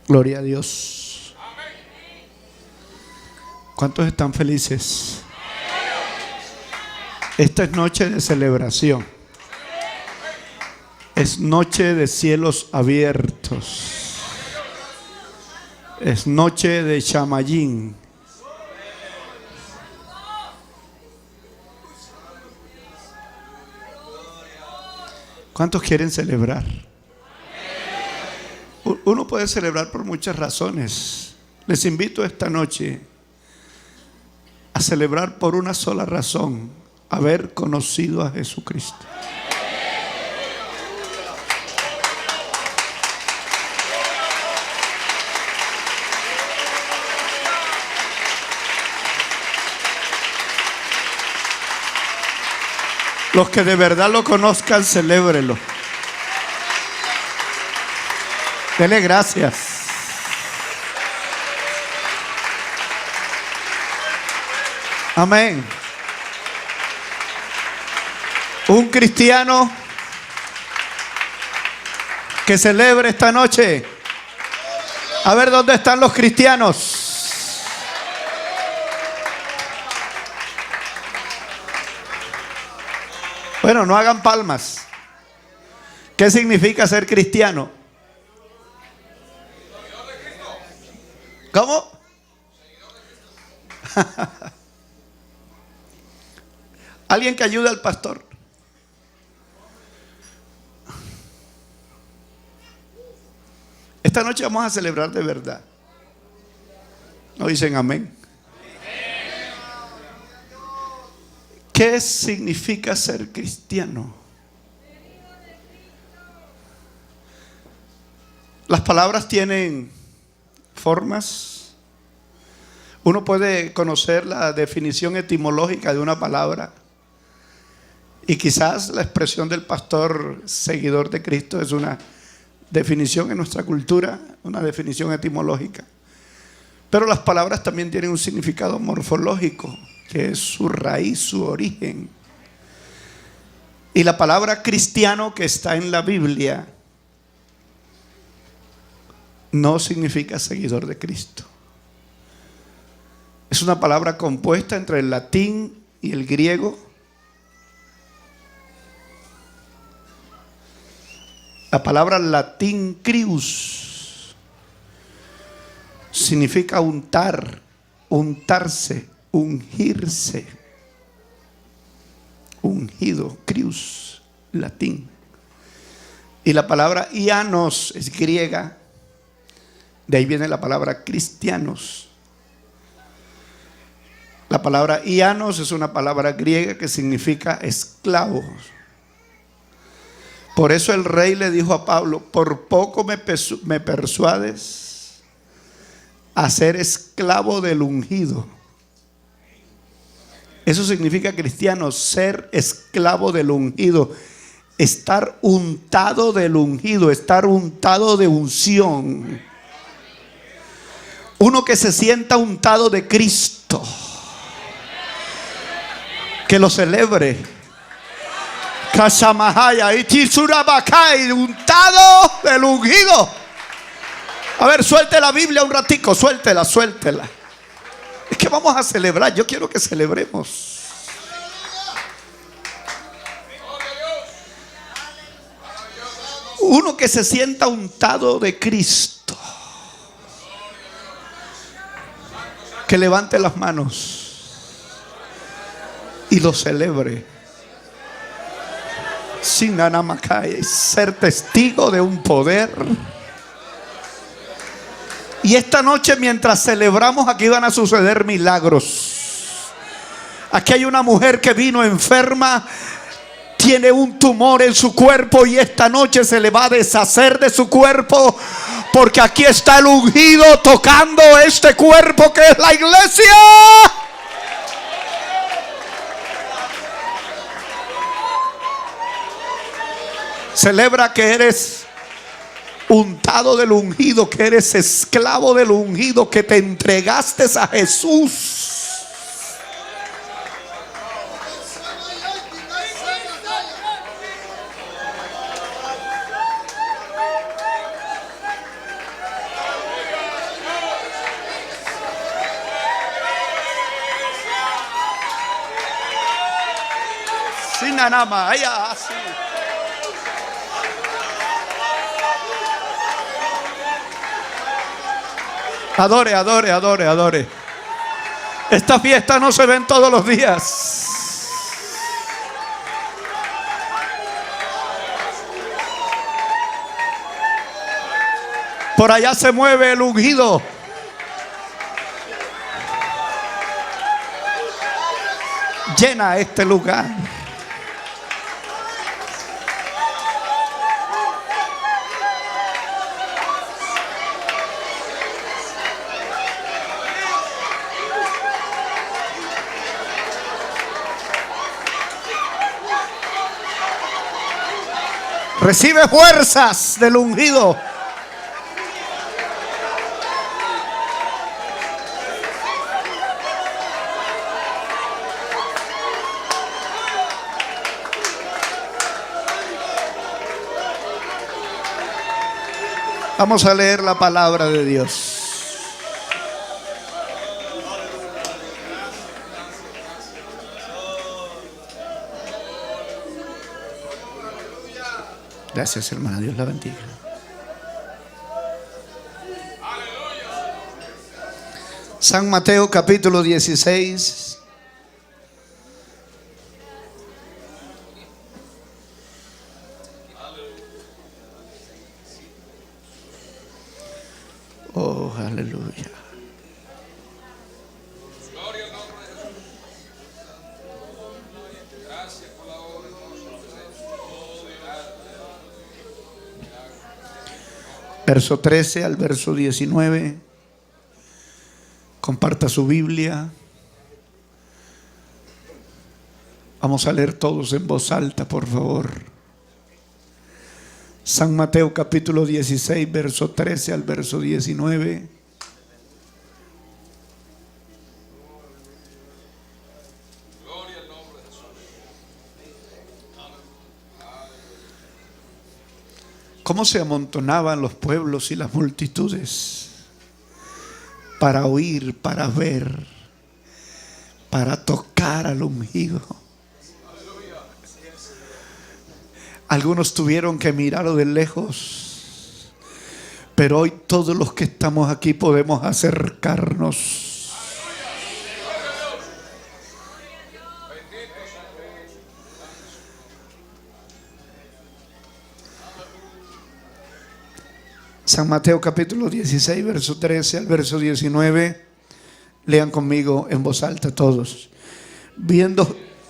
Gloria a Dios. ¿Cuántos están felices? Esta es noche de celebración. Es noche de cielos abiertos. Es noche de Shamayín. ¿Cuántos quieren celebrar? Uno puede celebrar por muchas razones. Les invito esta noche a celebrar por una sola razón: haber conocido a Jesucristo. Los que de verdad lo conozcan, celébrelo. Dele gracias. Amén. Un cristiano que celebre esta noche. A ver, ¿dónde están los cristianos? Bueno, no hagan palmas. ¿Qué significa ser cristiano? ¿Cómo? Alguien que ayude al pastor. Esta noche vamos a celebrar de verdad. ¿No dicen amén? ¿Qué significa ser cristiano? Las palabras tienen formas. Uno puede conocer la definición etimológica de una palabra, y quizás la expresión del pastor seguidor de Cristo es una definición en nuestra cultura, una definición etimológica. Pero las palabras también tienen un significado morfológico, que es su raíz, su origen. Y la palabra cristiano que está en la Biblia no significa seguidor de Cristo. Es una palabra compuesta entre el latín y el griego. La palabra latín crius significa untar, untarse, ungirse. Ungido, crius, latín. Y la palabra ianos es griega. De ahí viene la palabra cristianos. La palabra ianos es una palabra griega que significa esclavos. Por eso el rey le dijo a Pablo: por poco me persuades a ser esclavo del ungido. Eso significa cristiano, ser esclavo del ungido. Estar untado del ungido, estar untado de unción. Uno que se sienta untado de Cristo, que lo celebre. Kasamahaya y Tishurabakai, untado del ungido. A ver, suelte la Biblia un ratico, suéltela. Es que vamos a celebrar, yo quiero que celebremos. Uno que se sienta untado de Cristo, que levante las manos y lo celebre. Sin anamakai, ser testigo de un poder. Y esta noche, mientras celebramos, aquí van a suceder milagros. Aquí hay una mujer que vino enferma, tiene un tumor en su cuerpo, y esta noche se le va a deshacer de su cuerpo, porque aquí está el ungido tocando este cuerpo que es la iglesia. Celebra que eres untado del ungido, que eres esclavo del ungido, que te entregaste a Jesús. China nada más. Allá, así. Adore, adore, adore, adore. Esta fiesta no se ven todos los días. Por allá se mueve el ungido. Llena este lugar. Recibe fuerzas del ungido. Vamos a leer la palabra de Dios. Gracias, hermana. Dios la bendiga. San Mateo capítulo 16. Oh, aleluya. Verso 13 al verso 19. Comparta su Biblia. Vamos a leer todos en voz alta, por favor. San Mateo capítulo 16, verso 13 al verso 19. ¿Cómo se amontonaban los pueblos y las multitudes para oír, para ver, para tocar al ungido? Algunos tuvieron que mirarlo de lejos, pero hoy todos los que estamos aquí podemos acercarnos. San Mateo capítulo 16, verso 13 al verso 19. Lean conmigo en voz alta todos.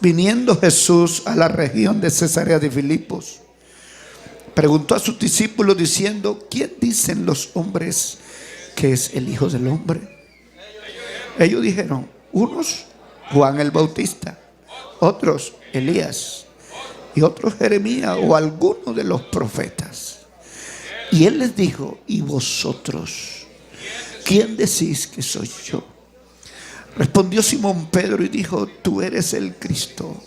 Viniendo Jesús a la región de Cesarea de Filipos, preguntó a sus discípulos diciendo: ¿quién dicen los hombres que es el Hijo del Hombre? Ellos dijeron: unos Juan el Bautista, otros Elías, y otros Jeremías o alguno de los profetas. Y él les dijo: ¿y vosotros quién decís que soy yo? Respondió Simón Pedro y dijo: tú eres el Cristo,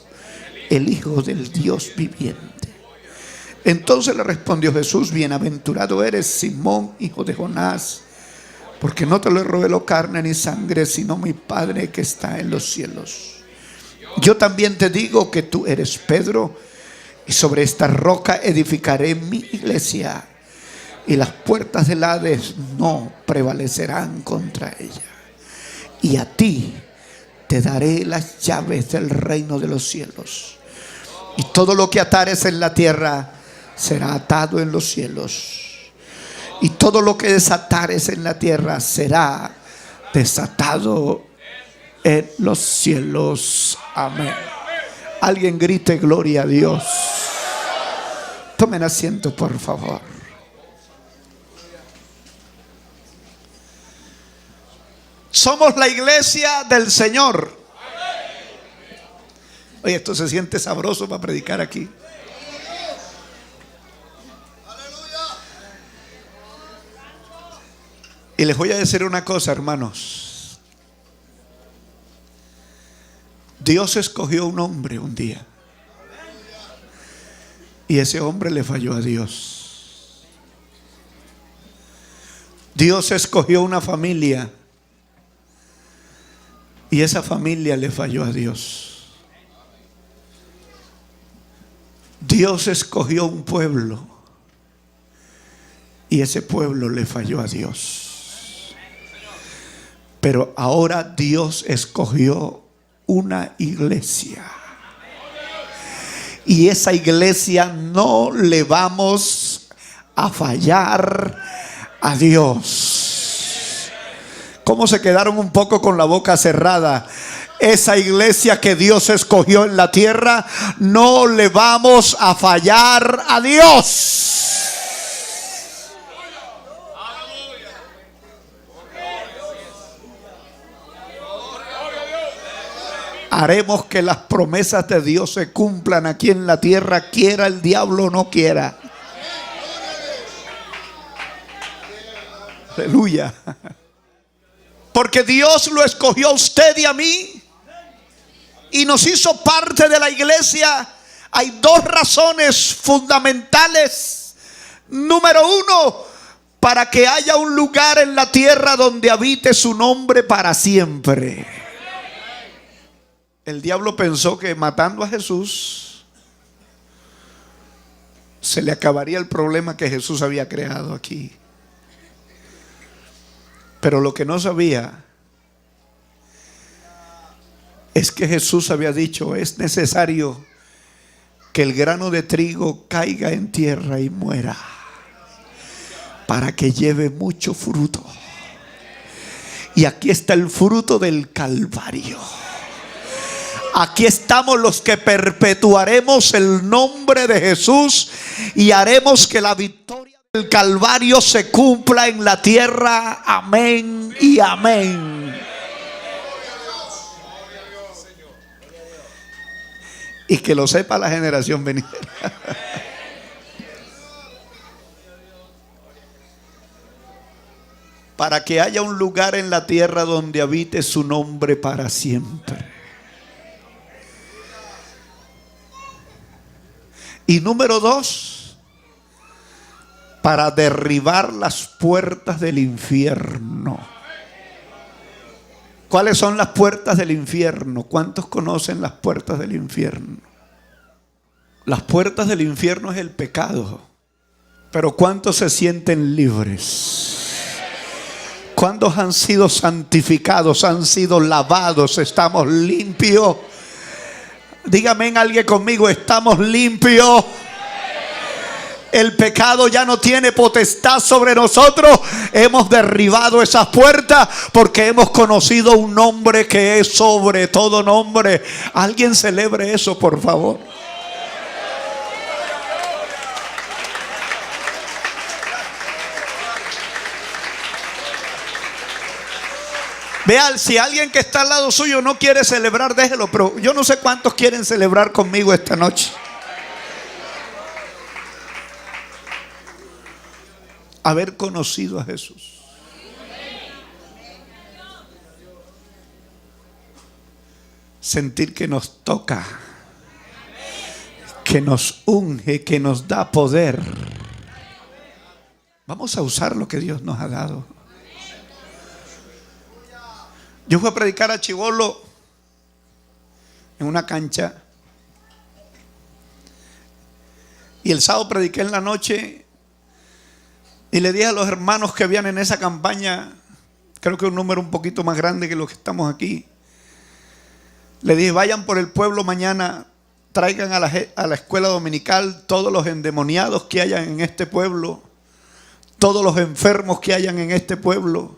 el Hijo del Dios viviente. Entonces le respondió Jesús: bienaventurado eres, Simón, hijo de Jonás, porque no te lo reveló carne ni sangre, sino mi Padre que está en los cielos. Yo también te digo que tú eres Pedro, y sobre esta roca edificaré mi iglesia, y las puertas del Hades no prevalecerán contra ella. Y a ti te daré las llaves del reino de los cielos. Y todo lo que atares en la tierra será atado en los cielos. Y todo lo que desatares en la tierra será desatado en los cielos. Amén. Alguien grite gloria a Dios. Tomen asiento, por favor. Somos la iglesia del Señor. Oye, esto se siente sabroso para predicar aquí. Y les voy a decir una cosa, hermanos. Dios escogió un hombre un día, y ese hombre le falló a Dios. Dios escogió una familia, y esa familia le falló a Dios. Dios escogió un pueblo y ese pueblo le falló a Dios. Pero ahora Dios escogió una iglesia. Y esa iglesia no le vamos a fallar a Dios. ¿Cómo se quedaron un poco con la boca cerrada? Esa iglesia que Dios escogió en la tierra, no le vamos a fallar a Dios. Haremos que las promesas de Dios se cumplan aquí en la tierra, quiera el diablo o no quiera. Aleluya. Porque Dios lo escogió a usted y a mí y nos hizo parte de la iglesia. Hay dos razones fundamentales. Número uno, para que haya un lugar en la tierra donde habite su nombre para siempre. El diablo pensó que matando a Jesús se le acabaría el problema que Jesús había creado aquí. Pero lo que no sabía es que Jesús había dicho: es necesario que el grano de trigo caiga en tierra y muera para que lleve mucho fruto. Y aquí está el fruto del Calvario. Aquí estamos los que perpetuaremos el nombre de Jesús y haremos que la victoria del Calvario se cumpla en la tierra. Amén y amén. Y que lo sepa la generación venidera. Para que haya un lugar en la tierra donde habite su nombre para siempre. Y número dos, para derribar las puertas del infierno. ¿Cuáles son las puertas del infierno? ¿Cuántos conocen las puertas del infierno? Las puertas del infierno es el pecado. Pero ¿cuántos se sienten libres? ¿Cuántos han sido santificados, han sido lavados, estamos limpios? Dígame alguien conmigo: estamos limpios. El pecado ya no tiene potestad sobre nosotros. Hemos derribado esas puertas porque hemos conocido un nombre que es sobre todo nombre. Alguien celebre eso, por favor. Vean, si alguien que está al lado suyo no quiere celebrar, déjelo. Pero yo no sé cuántos quieren celebrar conmigo esta noche. Haber conocido a Jesús. Sentir que nos toca, que nos unge, que nos da poder. Vamos a usar lo que Dios nos ha dado. Yo fui a predicar a Chibolo en una cancha. Y el sábado prediqué en la noche. Y le dije a los hermanos que habían en esa campaña, creo que un número un poquito más grande que los que estamos aquí. Le dije: vayan por el pueblo mañana, traigan a la escuela dominical todos los endemoniados que hayan en este pueblo, todos los enfermos que hayan en este pueblo,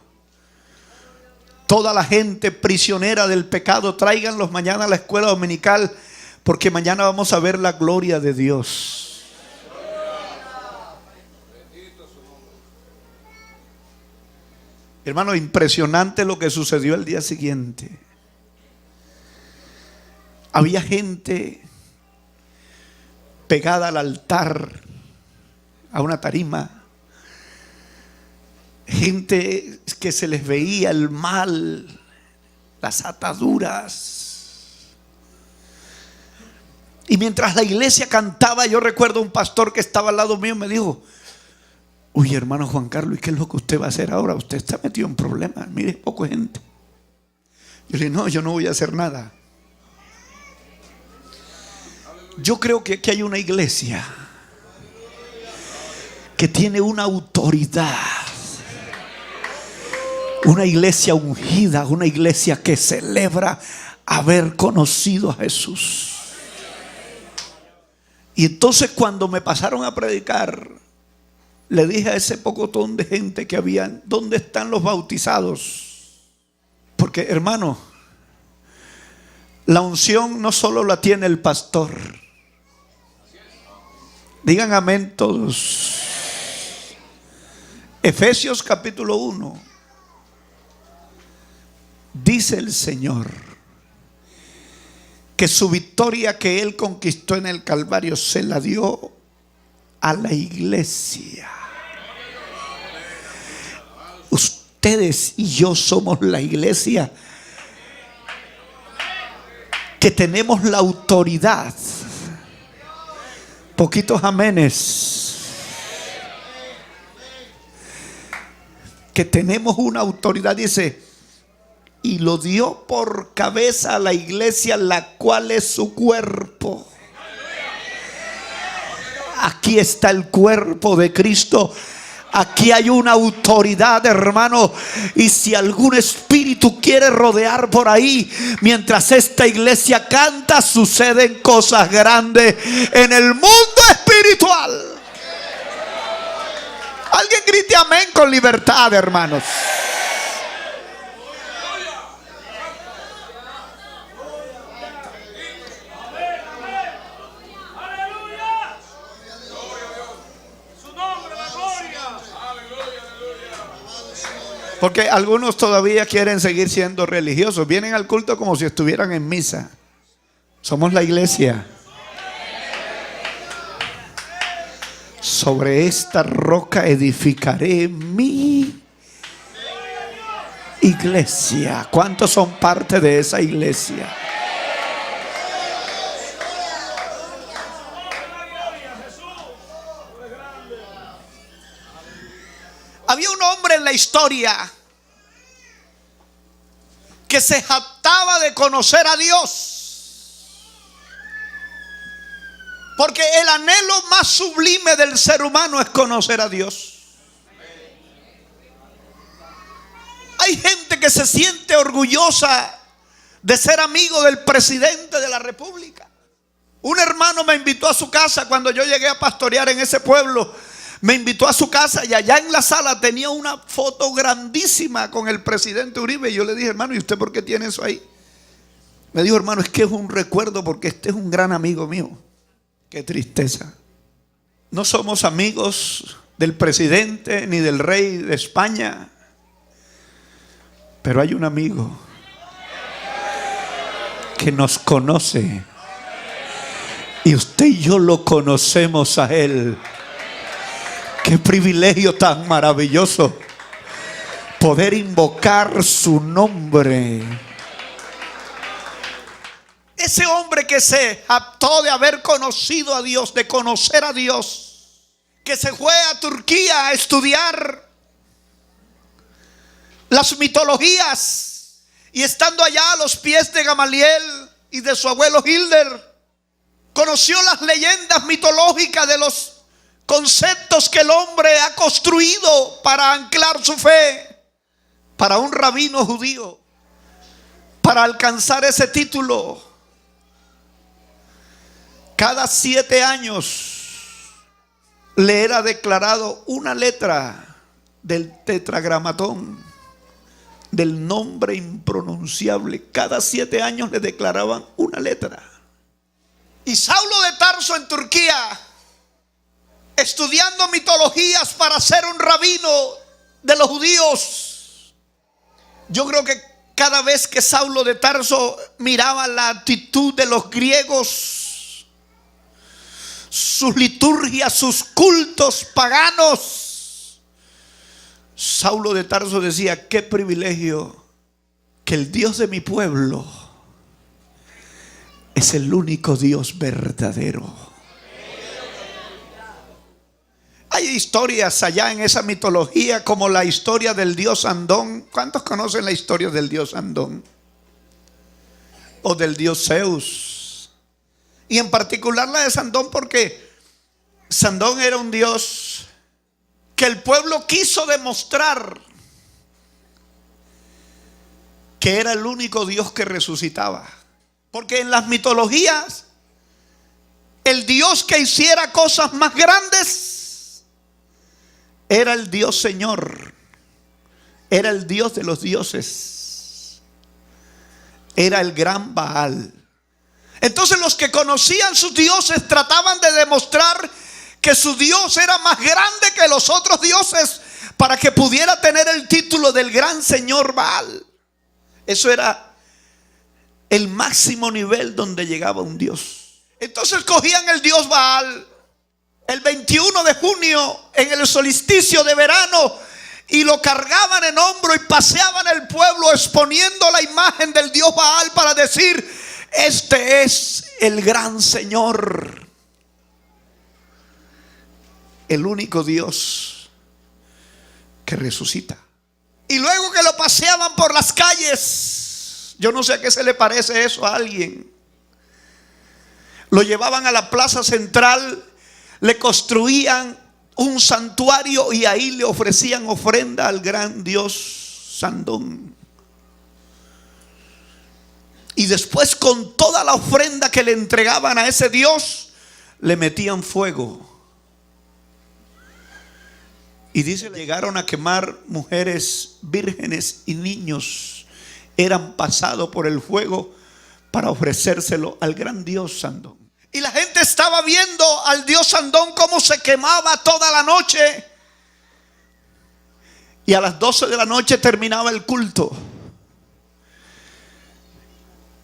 toda la gente prisionera del pecado, tráiganlos mañana a la escuela dominical, porque mañana vamos a ver la gloria de Dios. Hermano, impresionante lo que sucedió el día siguiente. Había gente pegada al altar, a una tarima. Gente que se les veía el mal, las ataduras. Y mientras la iglesia cantaba, yo recuerdo un pastor que estaba al lado mío, me dijo: uy, hermano Juan Carlos, ¿y qué es lo que usted va a hacer ahora? Usted está metido en problemas, mire, poco gente. Yo le dije: no, yo no voy a hacer nada. Yo creo que aquí hay una iglesia que tiene una autoridad, una iglesia ungida, una iglesia que celebra haber conocido a Jesús. Y entonces cuando me pasaron a predicar, le dije a ese pocotón de gente que había: ¿dónde están los bautizados? Porque, hermano, la unción no solo la tiene el pastor. Digan amén todos. Efesios capítulo 1. Dice el Señor que su victoria que Él conquistó en el Calvario se la dio a la iglesia. Ustedes y yo somos la iglesia que tenemos la autoridad. Poquitos amenes. Que tenemos una autoridad, dice, y lo dio por cabeza a la iglesia, la cual es su cuerpo. Aquí está el cuerpo de Cristo. Aquí hay una autoridad, hermano. Y si algún espíritu quiere rodear por ahí, mientras esta iglesia canta, suceden cosas grandes en el mundo espiritual. Alguien grite amén con libertad, hermanos. Porque algunos todavía quieren seguir siendo religiosos. Vienen al culto como si estuvieran en misa. Somos la iglesia. Sobre esta roca edificaré mi iglesia. ¿Cuántos son parte de esa iglesia? Había un hombre en la historia que se jactaba de conocer a Dios. Porque el anhelo más sublime del ser humano es conocer a Dios. Hay gente que se siente orgullosa de ser amigo del presidente de la República. Un hermano me invitó a su casa cuando yo llegué a pastorear en ese pueblo. Me invitó a su casa y allá en la sala tenía una foto grandísima con el presidente Uribe. Y yo le dije: hermano, ¿y usted por qué tiene eso ahí? Me dijo: hermano, es que es un recuerdo porque este es un gran amigo mío. Qué tristeza. No somos amigos del presidente ni del rey de España, pero hay un amigo que nos conoce y usted y yo lo conocemos a él. Qué privilegio tan maravilloso poder invocar su nombre. Ese hombre que se jactó de haber conocido a Dios, de conocer a Dios, que se fue a Turquía a estudiar las mitologías, y estando allá a los pies de Gamaliel y de su abuelo Hilder, conoció las leyendas mitológicas de los conceptos que el hombre ha construido para anclar su fe. Para un rabino judío, para alcanzar ese título, cada 7 años le era declarado una letra del tetragramatón, del nombre impronunciable. Cada 7 años le declaraban una letra. Y Saulo de Tarso en Turquía, estudiando mitologías para ser un rabino de los judíos. Yo creo que cada vez que Saulo de Tarso miraba la actitud de los griegos, sus liturgias, sus cultos paganos, Saulo de Tarso decía: qué privilegio que el Dios de mi pueblo es el único Dios verdadero. Hay historias allá en esa mitología como la historia del dios Andón. ¿Cuántos conocen la historia del dios Andón? O del dios Zeus. Y en particular la de Sandón, porque Sandón era un dios que el pueblo quiso demostrar que era el único Dios que resucitaba. Porque en las mitologías, el Dios que hiciera cosas más grandes era el Dios Señor, era el Dios de los dioses, era el gran Baal. Entonces los que conocían sus dioses trataban de demostrar que su Dios era más grande que los otros dioses para que pudiera tener el título del gran Señor Baal. Eso era el máximo nivel donde llegaba un Dios. Entonces cogían el Dios Baal el 21 de junio en el solsticio de verano y lo cargaban en hombro y paseaban el pueblo exponiendo la imagen del Dios Baal para decir: este es el gran Señor, el único Dios que resucita. Y luego que lo paseaban por las calles, yo no sé a qué se le parece eso a alguien, lo llevaban a la plaza central, le construían un santuario y ahí le ofrecían ofrenda al gran Dios Sandón. Y después, con toda la ofrenda que le entregaban a ese Dios, le metían fuego. Y dice, llegaron a quemar mujeres vírgenes y niños. Eran pasados por el fuego para ofrecérselo al gran Dios Sandón. Y la gente estaba viendo al Dios Sandón cómo se quemaba toda la noche. Y a las 12 de la noche terminaba el culto.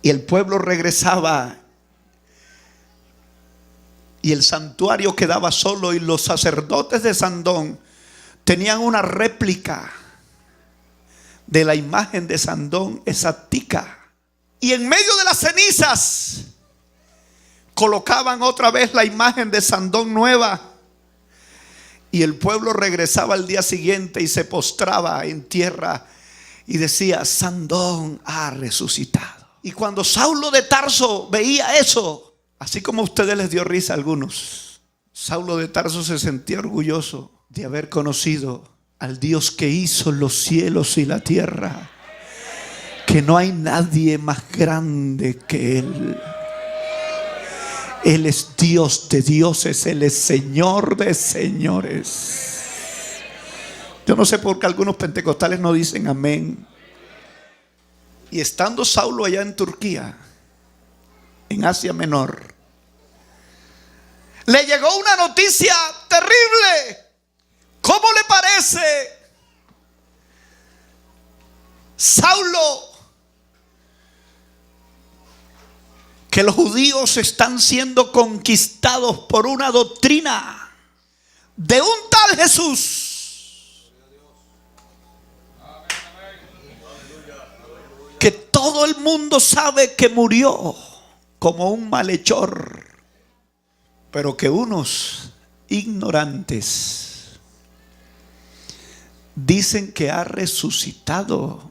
Y el pueblo regresaba. Y el santuario quedaba solo. Y los sacerdotes de Sandón tenían una réplica de la imagen de Sandón exactica. Y en medio de las cenizas colocaban otra vez la imagen de Sandón nueva. Y el pueblo regresaba al día siguiente y se postraba en tierra y decía: Sandón ha resucitado. Y cuando Saulo de Tarso veía eso, así como a ustedes les dio risa a algunos, Saulo de Tarso se sentía orgulloso de haber conocido al Dios que hizo los cielos y la tierra, que no hay nadie más grande que Él. Él es Dios de dioses, Él es Señor de señores. Yo no sé por qué algunos pentecostales no dicen amén. Y estando Saulo allá en Turquía, en Asia Menor, le llegó una noticia terrible. ¿Cómo le parece? Saulo, que los judíos están siendo conquistados por una doctrina de un tal Jesús, que todo el mundo sabe que murió como un malhechor, pero que unos ignorantes dicen que ha resucitado.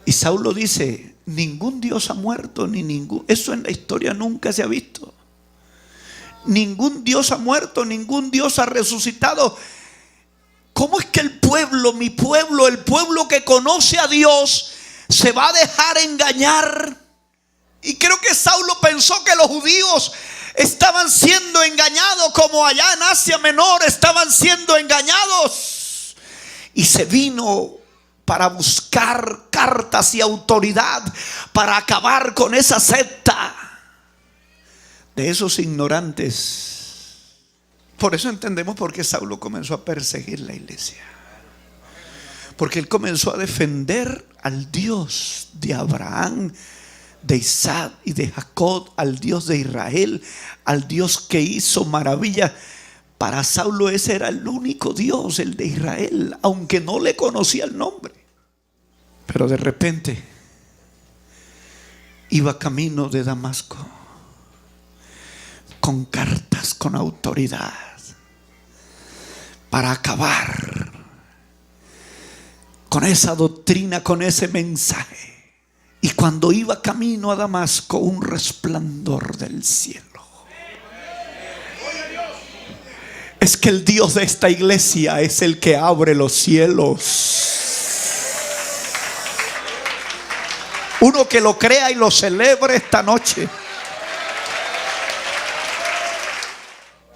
Y Saulo dice: ningún Dios ha muerto, ni ningún, eso en la historia nunca se ha visto. Ningún Dios ha muerto, ningún Dios ha resucitado. ¿Cómo es que el pueblo, mi pueblo, el pueblo que conoce a Dios, se va a dejar engañar? Y creo que Saulo pensó que los judíos estaban siendo engañados, como allá en Asia Menor estaban siendo engañados. Y se vino para buscar cartas y autoridad para acabar con esa secta de esos ignorantes. Por eso entendemos por qué Saulo comenzó a perseguir la iglesia, porque él comenzó a defender al Dios de Abraham, de Isaac y de Jacob, al Dios de Israel, al Dios que hizo maravillas. Para Saulo ese era el único Dios, el de Israel, aunque no le conocía el nombre. Pero de repente iba camino de Damasco con cartas, con autoridad, para acabar con esa doctrina, con ese mensaje. Y cuando iba camino a Damasco, un resplandor del cielo. Es que el Dios de esta iglesia es el que abre los cielos. Uno que lo crea y lo celebre esta noche.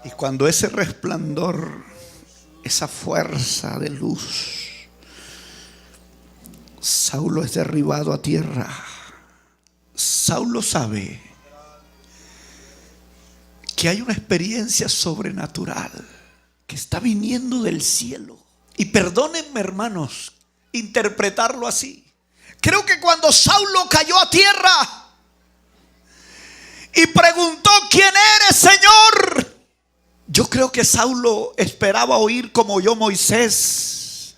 Y cuando ese resplandor, esa fuerza de luz, Saulo es derribado a tierra. Saulo sabe que hay una experiencia sobrenatural que está viniendo del cielo. Y perdónenme, hermanos, interpretarlo así. Creo que cuando Saulo cayó a tierra y preguntó: ¿quién eres, Señor? Yo creo que Saulo esperaba oír, como yo Moisés,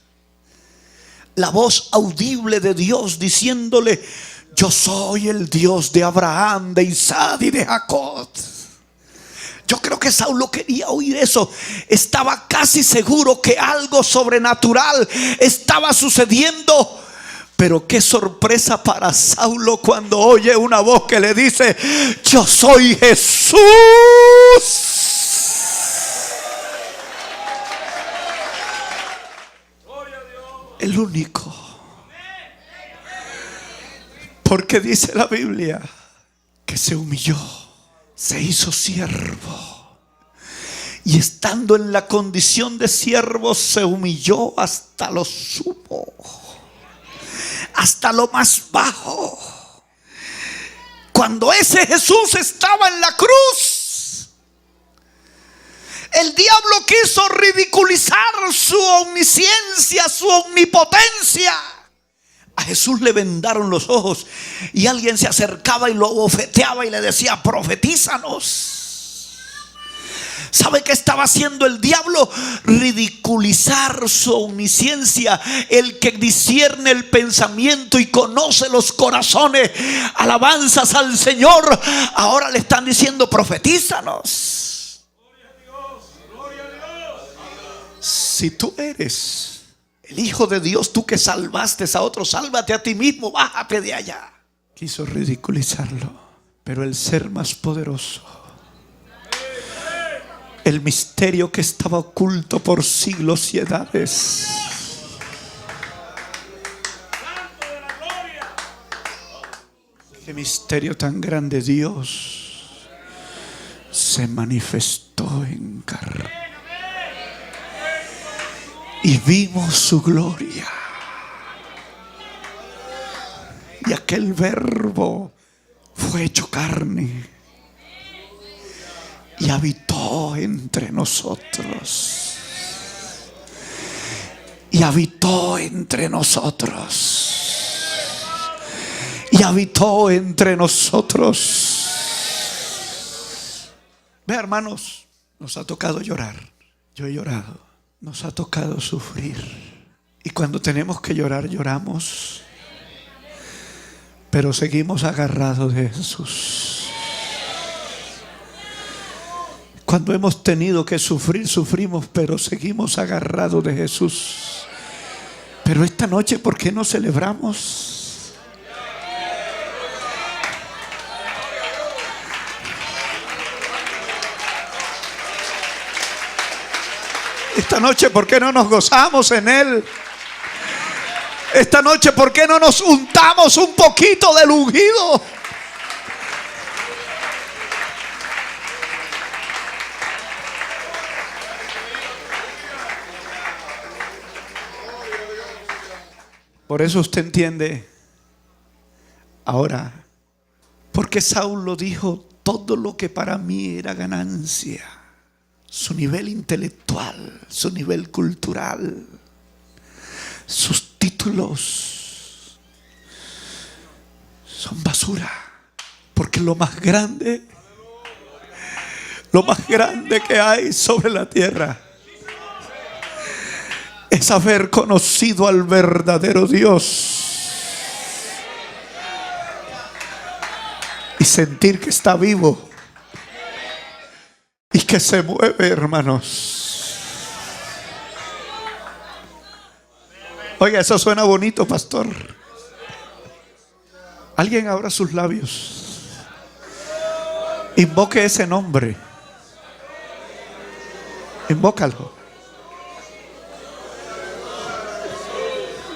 la voz audible de Dios diciéndole: yo soy el Dios de Abraham, de Isaac y de Jacob. Yo creo que Saulo quería oír eso. Estaba casi seguro que algo sobrenatural estaba sucediendo. Pero qué sorpresa para Saulo cuando oye una voz que le dice: yo soy Jesús, el único. Porque dice la Biblia que se humilló, se hizo siervo, y estando en la condición de siervo se humilló hasta lo sumo, hasta lo más bajo. Cuando ese Jesús estaba en la cruz, el diablo quiso ridiculizar su omnisciencia, su omnipotencia. A Jesús le vendaron los ojos y alguien se acercaba y lo bofeteaba y le decía: profetízanos. ¿Sabe qué estaba haciendo el diablo? Ridiculizar su omnisciencia. El que discierne el pensamiento y conoce los corazones. Alabanzas al Señor. Ahora le están diciendo: profetízanos. Gloria a Dios. Si tú eres el Hijo de Dios, tú que salvaste a otro, sálvate a ti mismo, bájate de allá. Quiso ridiculizarlo, pero el ser más poderoso, el misterio que estaba oculto por siglos y edades, qué misterio tan grande, Dios se manifestó en carne y vimos su gloria. Y aquel verbo fue hecho carne y habitó entre nosotros. Y habitó entre nosotros. Y habitó entre nosotros. Ve, hermanos, nos ha tocado llorar. Yo he llorado. Nos ha tocado sufrir. Y cuando tenemos que llorar, lloramos. Pero seguimos agarrados de Jesús. Cuando hemos tenido que sufrir, sufrimos, pero seguimos agarrados de Jesús. Pero esta noche, ¿por qué no celebramos? Esta noche, ¿por qué no nos gozamos en Él? Esta noche, ¿por qué no nos untamos un poquito del ungido? Por eso usted entiende ahora por qué Saulo dijo: todo lo que para mí era ganancia. Su nivel intelectual, su nivel cultural, sus títulos son basura. Porque lo más grande que hay sobre la tierra es haber conocido al verdadero Dios y sentir que está vivo y que se mueve, hermanos. Oiga, eso suena bonito, pastor. Alguien abra sus labios. Invoque ese nombre. Invócalo.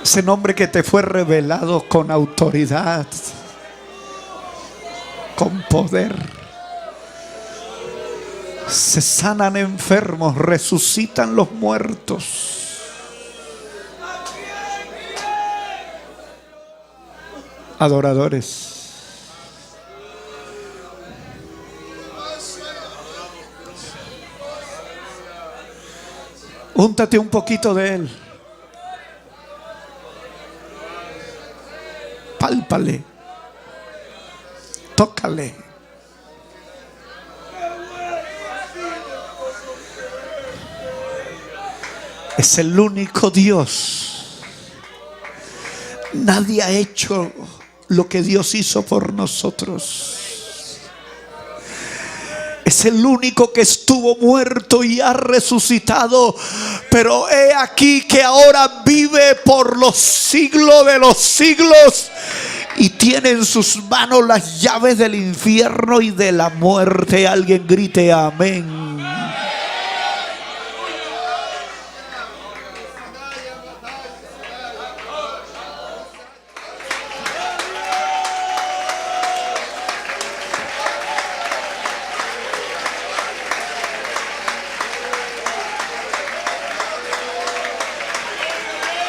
Ese nombre que te fue revelado con autoridad, con poder. Se sanan enfermos, resucitan los muertos. Adoradores. Úntate un poquito de él. Pálpale. Tócale. Es el único Dios. Nadie ha hecho lo que Dios hizo por nosotros. Es el único que estuvo muerto y ha resucitado. Pero he aquí que ahora vive por los siglos de los siglos. Y tiene en sus manos las llaves del infierno y de la muerte. Alguien grite amén.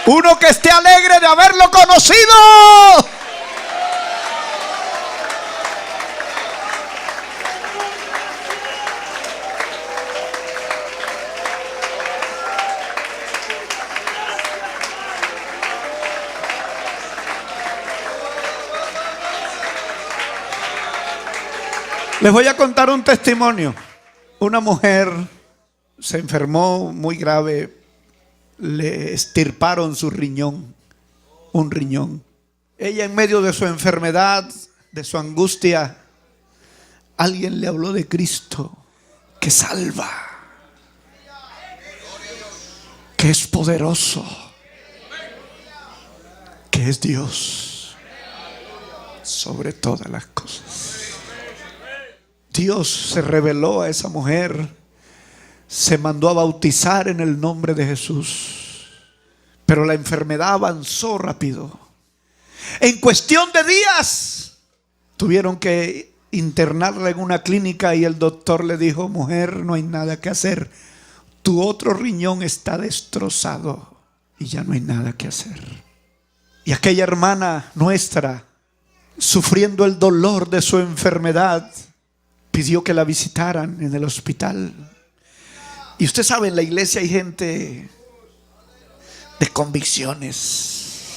Uno que esté alegre de haberlo conocido. Les voy a contar un testimonio. Una mujer se enfermó muy grave. Le extirparon su riñón, un riñón. Ella, en medio de su enfermedad, de su angustia, alguien le habló de Cristo, que salva, que es poderoso, que es Dios sobre todas las cosas. Dios se reveló a esa mujer. Se mandó a bautizar en el nombre de Jesús. Pero la enfermedad avanzó rápido. En cuestión de días tuvieron que internarla en una clínica y el doctor le dijo: mujer, no hay nada que hacer. Tu otro riñón está destrozado y ya no hay nada que hacer. Y aquella hermana nuestra, sufriendo el dolor de su enfermedad, pidió que la visitaran en el hospital. Y usted sabe, en la iglesia hay gente de convicciones.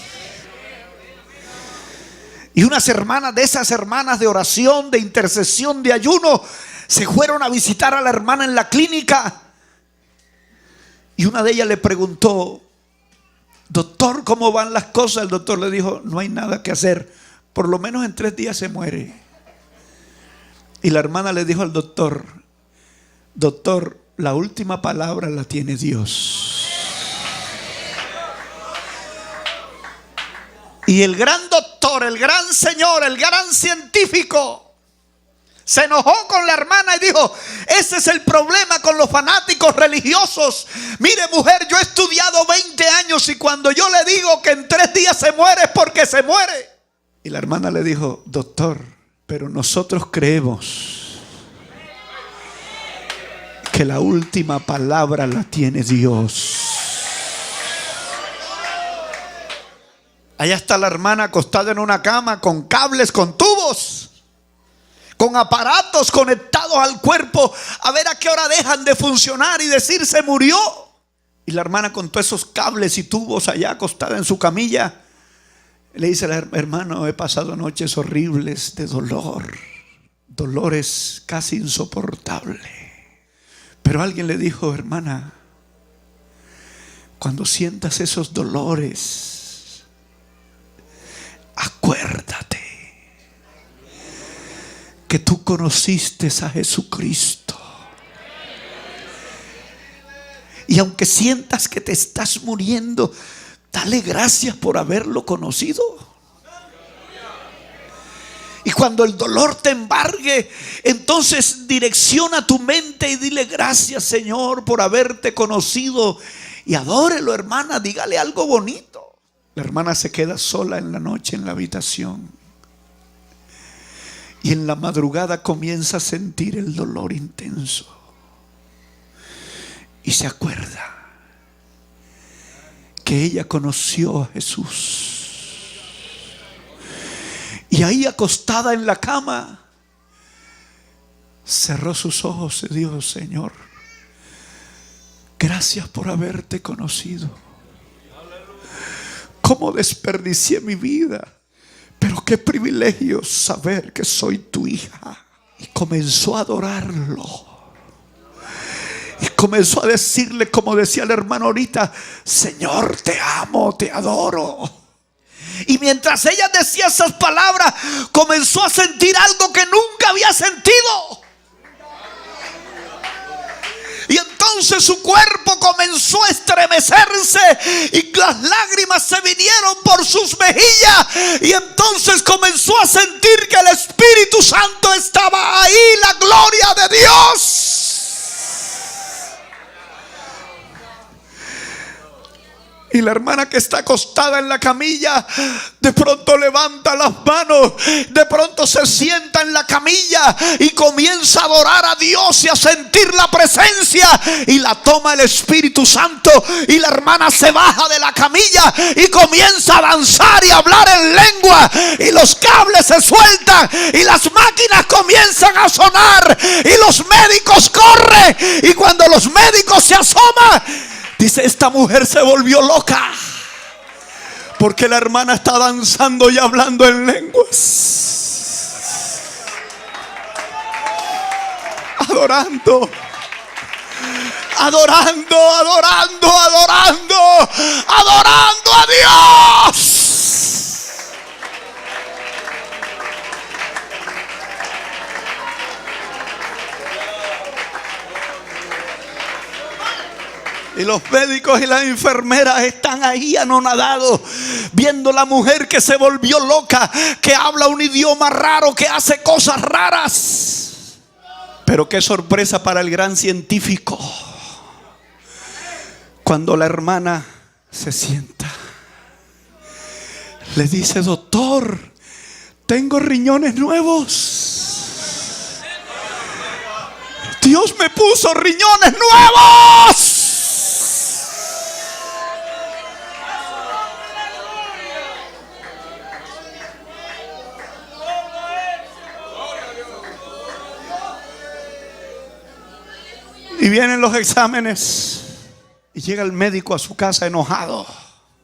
Y unas hermanas, de esas hermanas de oración, de intercesión, de ayuno, se fueron a visitar a la hermana en la clínica. Y una de ellas le preguntó: doctor, ¿cómo van las cosas? El doctor le dijo: no hay nada que hacer. Por lo menos en 3 días se muere. Y la hermana le dijo al doctor: doctor, la última palabra la tiene Dios. Y el gran doctor, el gran señor, el gran científico se enojó con la hermana y dijo: ese es el problema con los fanáticos religiosos. Mire, mujer, yo he estudiado 20 años y cuando yo le digo que en 3 días se muere es porque se muere. Y la hermana le dijo: doctor, pero nosotros creemos que la última palabra la tiene Dios. Allá está la hermana acostada en una cama con cables, con tubos, con aparatos conectados al cuerpo, a ver a qué hora dejan de funcionar y decir se murió. Y la hermana con todos esos cables y tubos allá acostada en su camilla, le dice: hermano, he pasado noches horribles de dolor, dolores casi insoportables. Pero alguien le dijo: hermana, cuando sientas esos dolores, acuérdate que tú conociste a Jesucristo. Y aunque sientas que te estás muriendo, dale gracias por haberlo conocido. Y cuando el dolor te embargue, entonces direcciona tu mente y dile: gracias, Señor, por haberte conocido. Y adórelo, hermana, dígale algo bonito. La hermana se queda sola en la noche en la habitación. Y en la madrugada comienza a sentir el dolor intenso. Y se acuerda que ella conoció a Jesús. Y ahí, acostada en la cama, cerró sus ojos y dijo: Señor, gracias por haberte conocido. Cómo desperdicié mi vida, pero qué privilegio saber que soy tu hija. Y comenzó a adorarlo. Y comenzó a decirle, como decía el hermano ahorita: Señor, te amo, te adoro. Y mientras ella decía esas palabras, comenzó a sentir algo que nunca había sentido. Y entonces su cuerpo comenzó a estremecerse y las lágrimas se vinieron por sus mejillas. Y entonces comenzó a sentir que el Espíritu Santo estaba ahí, la gloria de Dios. Y la hermana que está acostada en la camilla, de pronto levanta las manos, de pronto se sienta en la camilla y comienza a adorar a Dios y a sentir la presencia. Y la toma el Espíritu Santo y la hermana se baja de la camilla y comienza a danzar y a hablar en lengua. Y los cables se sueltan y las máquinas comienzan a sonar y los médicos corren. Y cuando los médicos se asoman, dice: esta mujer se volvió loca, porque la hermana está danzando y hablando en lenguas, adorando, adorando, adorando, adorando, adorando a Dios. Y los médicos y las enfermeras están ahí anonadados, viendo la mujer que se volvió loca, que habla un idioma raro, que hace cosas raras. Pero qué sorpresa para el gran científico, cuando la hermana se sienta, le dice: doctor, tengo riñones nuevos. Dios me puso riñones nuevos. Y vienen los exámenes y llega el médico a su casa enojado.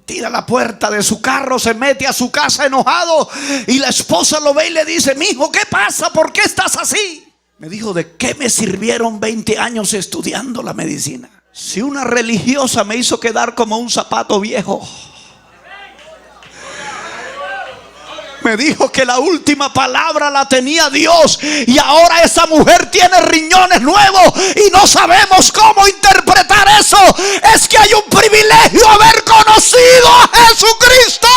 Tira la puerta de su carro, se mete a su casa enojado. Y la esposa lo ve y le dice: mijo, ¿qué pasa? ¿Por qué estás así? Me dijo: ¿de qué me sirvieron 20 años estudiando la medicina si una religiosa me hizo quedar como un zapato viejo? Me dijo que la última palabra la tenía Dios, y ahora esa mujer tiene riñones nuevos y no sabemos cómo interpretar eso. Es que hay un privilegio haber conocido a Jesucristo.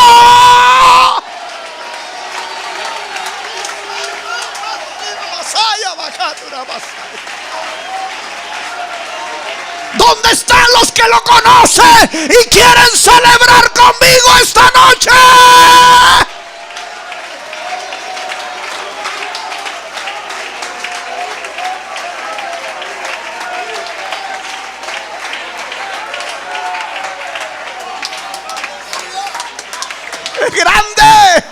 ¿Dónde están los que lo conocen y quieren celebrar conmigo esta noche? ¡Es grande!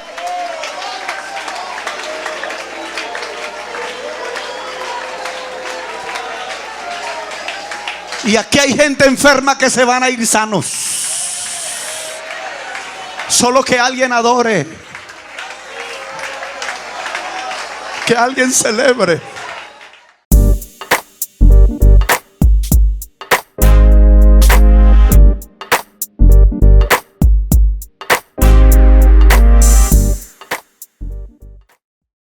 Y aquí hay gente enferma que se van a ir sanos. Solo que alguien adore, que alguien celebre.